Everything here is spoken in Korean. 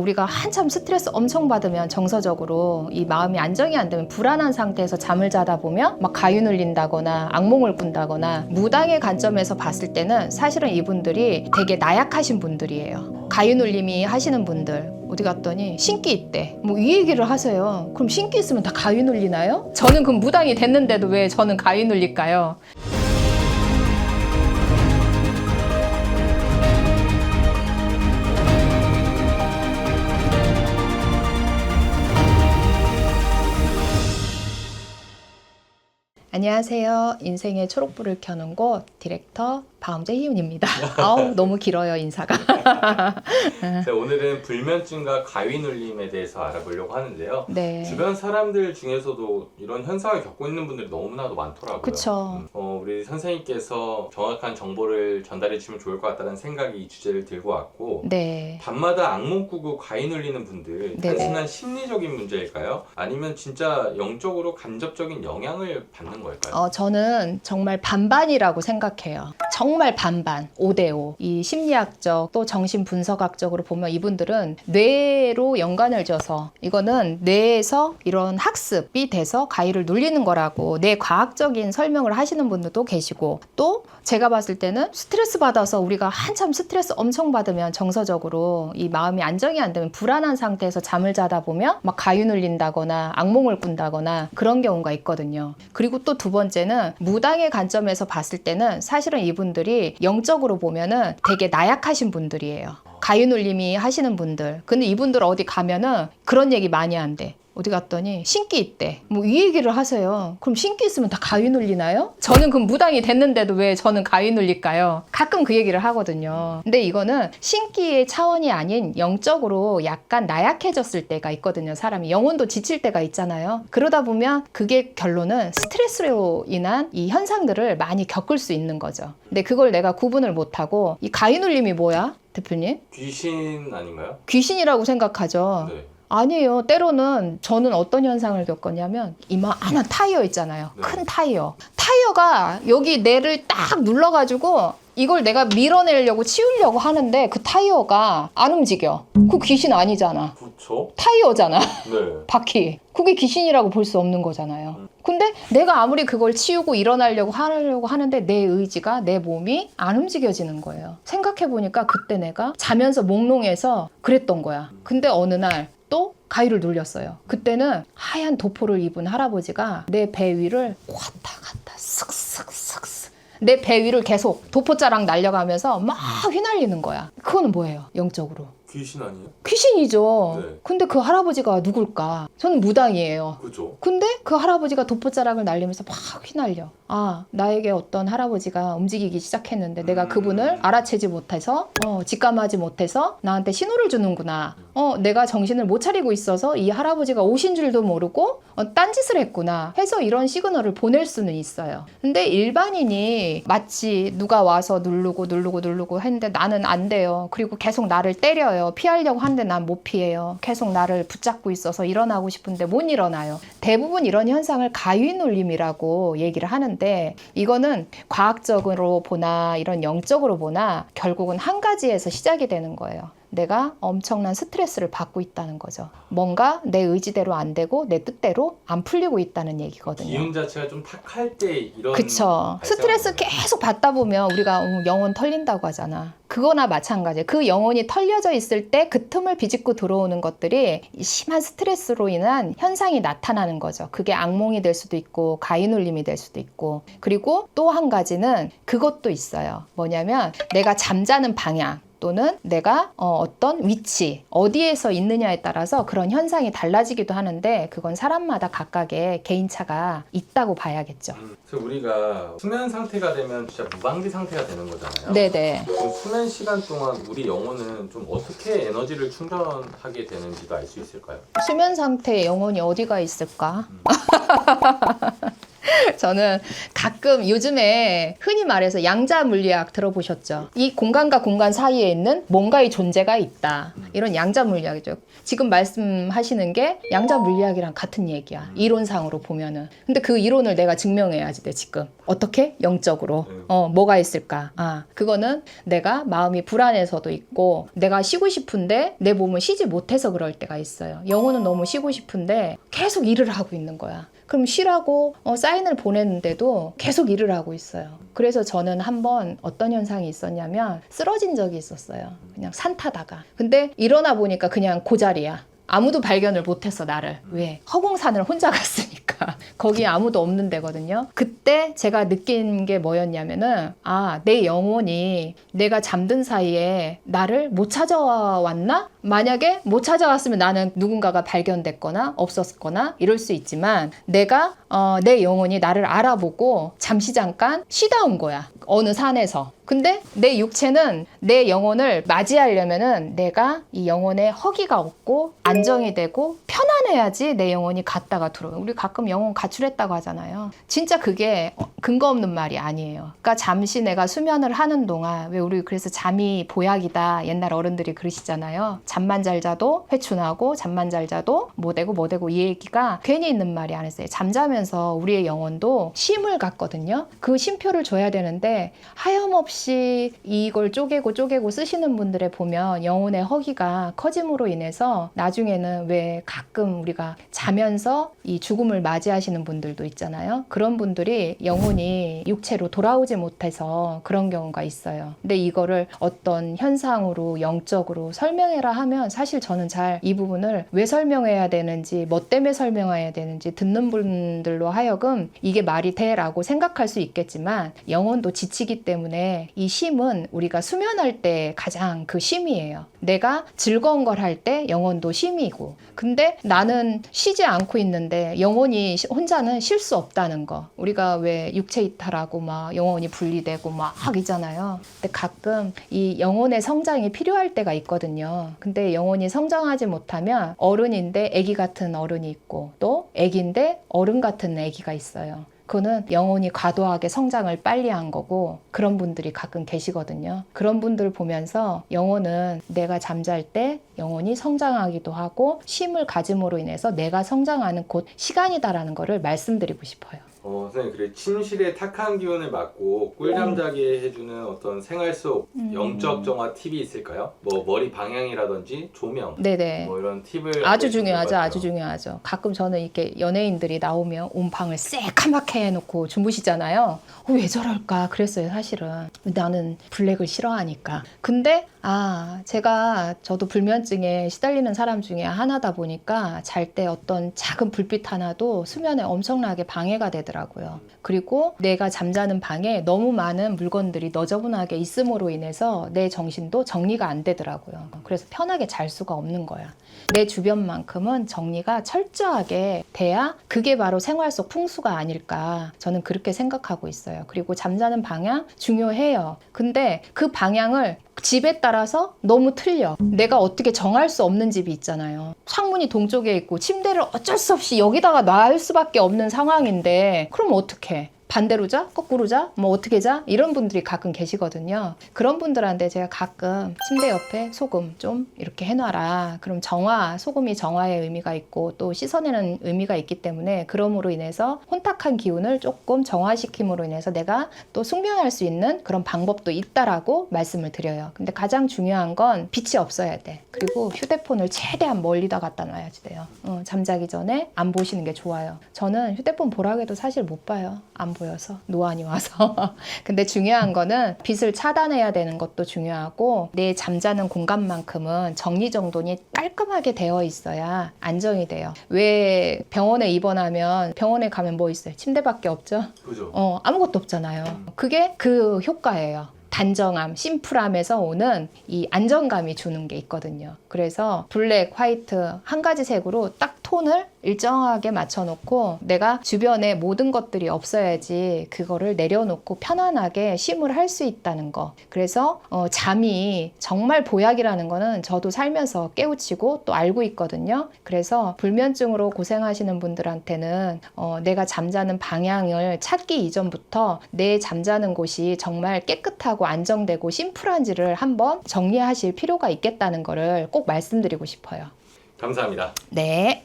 우리가 한참 스트레스 엄청 받으면 정서적으로 이 마음이 안정이 안 되면 불안한 상태에서 잠을 자다 보면 막 가위 눌린다거나 악몽을 꾼다거나, 무당의 관점에서 봤을 때는 사실은 이분들이 되게 나약하신 분들이에요. 가위 눌림이 하시는 분들 어디 갔더니 신기 있대. 뭐 이 얘기를 하세요. 그럼 신기 있으면 다 가위 눌리나요? 저는 그럼 무당이 됐는데도 왜 저는 가위 눌릴까요? 안녕하세요. 인생의 초록불을 켜는 곳 디렉터 바움제 희윤입니다. 아우 너무 길어요 인사가. 네, 오늘은 불면증과 가위 눌림에 대해서 알아보려고 하는데요. 네. 주변 사람들 중에서도 이런 현상을 겪고 있는 분들이 너무나도 많더라고요. 그쵸. 우리 선생님께서 정확한 정보를 전달해 주시면 좋을 것 같다는 생각이 이 주제를 들고 왔고, 네. 밤마다 악몽 꾸고 가위 눌리는 분들, 네네. 단순한 심리적인 문제일까요? 아니면 진짜 영적으로 간접적인 영향을 받는 걸까요? 저는 정말 반반이라고 생각해요. 정말 반반, 5대5. 이 심리학적 또 정신분석학적으로 보면 이분들은 뇌로 연관을 져서, 이거는 뇌에서 이런 학습이 돼서 가위를 눌리는 거라고 뇌 과학적인 설명을 하시는 분들도 계시고, 또 제가 봤을 때는 스트레스 받아서 우리가 한참 스트레스 엄청 받으면 정서적으로 이 마음이 안정이 안 되면 불안한 상태에서 잠을 자다 보면 막 가위 눌린다거나 악몽을 꾼다거나 그런 경우가 있거든요. 그리고 또 두 번째는 무당의 관점에서 봤을 때는 사실은 이분들이 영적으로 보면은 되게 나약하신 분들이에요. 가위 눌림이 하시는 분들. 근데 이분들 어디 가면은 그런 얘기 많이 한대. 어디 갔더니 신기 있대. 뭐 이 얘기를 하세요. 그럼 신기 있으면 다 가위 눌리나요? 저는 그럼 무당이 됐는데도 왜 저는 가위 눌릴까요? 가끔 그 얘기를 하거든요. 근데 이거는 신기의 차원이 아닌 영적으로 약간 나약해졌을 때가 있거든요. 사람이 영혼도 지칠 때가 있잖아요. 그러다 보면 그게 결론은 스트레스로 인한 이 현상들을 많이 겪을 수 있는 거죠. 근데 그걸 내가 구분을 못하고, 이 가위 눌림이 뭐야? 대표님? 귀신 아닌가요? 귀신이라고 생각하죠. 네. 아니에요. 때로는 저는 어떤 현상을 겪었냐면, 이만한 타이어 있잖아요. 네. 큰 타이어. 타이어가 여기 뇌를 딱 눌러가지고 이걸 내가 밀어내려고 치우려고 하는데 그 타이어가 안 움직여. 그거 귀신 아니잖아. 그렇죠. 타이어잖아. 네. 바퀴. 그게 귀신이라고 볼 수 없는 거잖아요. 근데 내가 아무리 그걸 치우고 일어나려고 하는데 내 의지가, 내 몸이 안 움직여지는 거예요. 생각해보니까 그때 내가 자면서 몽롱해서 그랬던 거야. 근데 어느 날 또 가위를 눌렸어요. 그때는 하얀 도포를 입은 할아버지가 내 배 위를 왔다 갔다 쓱쓱쓱쓱 내 배 위를 계속 도포자랑 날려가면서 막 휘날리는 거야. 그거는 뭐예요? 영적으로 귀신 아니에요? 귀신이죠. 네. 근데 그 할아버지가 누굴까? 저는 무당이에요. 그죠. 근데 그 할아버지가 도포자락을 날리면서 막 휘날려. 아, 나에게 어떤 할아버지가 움직이기 시작했는데 내가 그분을 알아채지 못해서, 직감하지 못해서 나한테 신호를 주는구나. 내가 정신을 못 차리고 있어서 이 할아버지가 오신 줄도 모르고 딴짓을 했구나 해서 이런 시그널을 보낼 수는 있어요. 근데 일반인이 마치 누가 와서 누르고 했는데 나는 안 돼요. 그리고 계속 나를 때려요. 피하려고 하는데 난 못 피해요. 계속 나를 붙잡고 있어서 일어나고 싶은데 못 일어나요. 대부분 이런 현상을 가위 눌림이라고 얘기를 하는데, 이거는 과학적으로 보나 이런 영적으로 보나 결국은 한 가지에서 시작이 되는 거예요. 내가 엄청난 스트레스를 받고 있다는 거죠. 뭔가 내 의지대로 안 되고 내 뜻대로 안 풀리고 있다는 얘기거든요. 기운 자체가 좀 탁할 때 이런. 그쵸. 스트레스 계속 받다 보면 우리가 영혼 털린다고 하잖아. 그거나 마찬가지예요. 그 영혼이 털려져 있을 때 그 틈을 비집고 들어오는 것들이 심한 스트레스로 인한 현상이 나타나는 거죠. 그게 악몽이 될 수도 있고 가위 눌림이 될 수도 있고, 그리고 또 한 가지는 그것도 있어요. 뭐냐면 내가 잠자는 방향 또는 내가 어떤 위치, 어디에서 있느냐에 따라서 그런 현상이 달라지기도 하는데, 그건 사람마다 각각의 개인차가 있다고 봐야겠죠. 그래서 우리가 수면 상태가 되면 진짜 무방비 상태가 되는 거잖아요. 네네. 그럼 수면 시간 동안 우리 영혼은 좀 어떻게 에너지를 충전하게 되는지도 알 수 있을까요? 수면 상태에 영혼이 어디가 있을까? 저는 가끔 요즘에 흔히 말해서 양자 물리학 들어보셨죠? 이 공간과 공간 사이에 있는 뭔가의 존재가 있다. 이런 양자 물리학이죠. 지금 말씀하시는 게 양자 물리학이랑 같은 얘기야. 이론상으로 보면은. 근데 그 이론을 내가 증명해야지 돼, 지금. 어떻게? 영적으로. 뭐가 있을까? 그거는 내가 마음이 불안해서도 있고, 내가 쉬고 싶은데 내 몸은 쉬지 못해서 그럴 때가 있어요. 영혼은 너무 쉬고 싶은데 계속 일을 하고 있는 거야. 그럼 쉬라고 사인을 보냈는데도 계속 일을 하고 있어요. 그래서 저는 한번 어떤 현상이 있었냐면 쓰러진 적이 있었어요. 그냥 산 타다가. 근데 일어나 보니까 그냥 그 자리야. 아무도 발견을 못했어, 나를. 왜? 허공산을 혼자 갔으니까. 거기 아무도 없는 데거든요. 그때 제가 느낀 게 뭐였냐면은, 내 영혼이 내가 잠든 사이에 나를 못 찾아왔나? 만약에 못 찾아왔으면 나는 누군가가 발견됐거나 없었거나 이럴 수 있지만, 내가 내 영혼이 나를 알아보고 잠시 잠깐 쉬다 온 거야. 어느 산에서. 근데 내 육체는 내 영혼을 맞이하려면은 내가 이 영혼에 허기가 없고 안정이 되고 편안해야지 내 영혼이 갔다가 들어요. 우리 가끔 영혼 가출했다고 하잖아요. 진짜 그게 근거 없는 말이 아니에요. 그러니까 잠시 내가 수면을 하는 동안, 왜 우리 그래서 잠이 보약이다 옛날 어른들이 그러시잖아요. 잠만 잘 자도 회춘하고 잠만 잘 자도 뭐 되고 이 얘기가 괜히 있는 말이 아니었어요. 잠자면서 우리의 영혼도 쉼을 갖거든요. 그 쉼표를 줘야 되는데 하염없이 이걸 쪼개고 쓰시는 분들에 보면 영혼의 허기가 커짐으로 인해서 나중에는 왜 가끔 우리가 자면서 이 죽음을 맞이하시는 분들도 있잖아요. 그런 분들이 영혼이 육체로 돌아오지 못해서 그런 경우가 있어요. 근데 이거를 어떤 현상으로 영적으로 설명해라 하면 사실 저는 잘 이 부분을 왜 설명해야 되는지, 뭐 때문에 설명해야 되는지 듣는 분들로 하여금 이게 말이 돼라고 생각할 수 있겠지만, 영혼도 지치기 때문에 이 쉼은 우리가 수면할 때 가장 그 쉼이에요. 내가 즐거운 걸 할 때 영혼도 쉼이고, 근데 나는 쉬지 않고 있는데 영혼이 혼자는 쉴 수 없다는 거. 우리가 왜 육체 이탈하고 막 영혼이 분리되고 막 있잖아요. 근데 가끔 이 영혼의 성장이 필요할 때가 있거든요. 근데 영혼이 성장하지 못하면 어른인데 아기 같은 어른이 있고, 또 아기인데 어른 같은 아기가 있어요. 그거는 영혼이 과도하게 성장을 빨리 한 거고, 그런 분들이 가끔 계시거든요. 그런 분들을 보면서 영혼은 내가 잠잘 때 영혼이 성장하기도 하고 쉼을 가짐으로 인해서 내가 성장하는 곳 시간이다라는 거를 말씀드리고 싶어요. 선생님, 그래 침실의 탁한 기운을 막고 꿀잠 자게 해주는 어떤 생활 속 영적 정화 팁이 있을까요? 뭐 머리 방향이라든지 조명, 네네. 뭐 이런 팁을 아주 중요하죠. 아주 중요하죠. 가끔 저는 이렇게 연예인들이 나오면 온 방을 새카맣게 해놓고 주무시잖아요. 왜 저럴까 그랬어요, 사실은. 나는 블랙을 싫어하니까. 근데 저도 불면증에 시달리는 사람 중에 하나다 보니까 잘 때 어떤 작은 불빛 하나도 수면에 엄청나게 방해가 되더라고요. 그리고 내가 잠자는 방에 너무 많은 물건들이 너저분하게 있음으로 인해서 내 정신도 정리가 안 되더라고요. 그래서 편하게 잘 수가 없는 거야. 내 주변만큼은 정리가 철저하게 돼야 그게 바로 생활 속 풍수가 아닐까, 저는 그렇게 생각하고 있어요. 그리고 잠자는 방향 중요해요. 근데 그 방향을 집에 따라서 너무 틀려. 내가 어떻게 정할 수 없는 집이 있잖아요. 창문이 동쪽에 있고 침대를 어쩔 수 없이 여기다가 놔할 수밖에 없는 상황인데, 그럼 어떡해? 반대로 자? 거꾸로 자? 뭐 어떻게 자? 이런 분들이 가끔 계시거든요. 그런 분들한테 제가 가끔 침대 옆에 소금 좀 이렇게 해놔라. 그럼 소금이 정화의 의미가 있고 또 씻어내는 의미가 있기 때문에, 그럼으로 인해서 혼탁한 기운을 조금 정화시킴으로 인해서 내가 또 숙면할 수 있는 그런 방법도 있다라고 말씀을 드려요. 근데 가장 중요한 건 빛이 없어야 돼. 그리고 휴대폰을 최대한 멀리다 갖다 놔야지 돼요. 잠자기 전에 안 보시는 게 좋아요. 저는 휴대폰 보라고 해도 사실 못 봐요. 안 보여서, 노안이 와서. 근데 중요한 거는 빛을 차단해야 되는 것도 중요하고, 내 잠자는 공간만큼은 정리정돈이 깔끔하게 되어 있어야 안정이 돼요. 왜 병원에 입원하면 병원에 가면 뭐 있어요? 침대밖에 없죠? 그죠. 아무것도 없잖아요. 그게 그 효과예요. 단정함, 심플함에서 오는 이 안정감이 주는 게 있거든요. 그래서 블랙, 화이트 한 가지 색으로 딱 톤을 일정하게 맞춰놓고 내가 주변에 모든 것들이 없어야지 그거를 내려놓고 편안하게 쉼을 할 수 있다는 거. 그래서 잠이 정말 보약이라는 거는 저도 살면서 깨우치고 또 알고 있거든요. 그래서 불면증으로 고생하시는 분들한테는 내가 잠자는 방향을 찾기 이전부터 내 잠자는 곳이 정말 깨끗하고 안정되고 심플한지를 한번 정리하실 필요가 있겠다는 거를 꼭 말씀드리고 싶어요. 감사합니다. 네.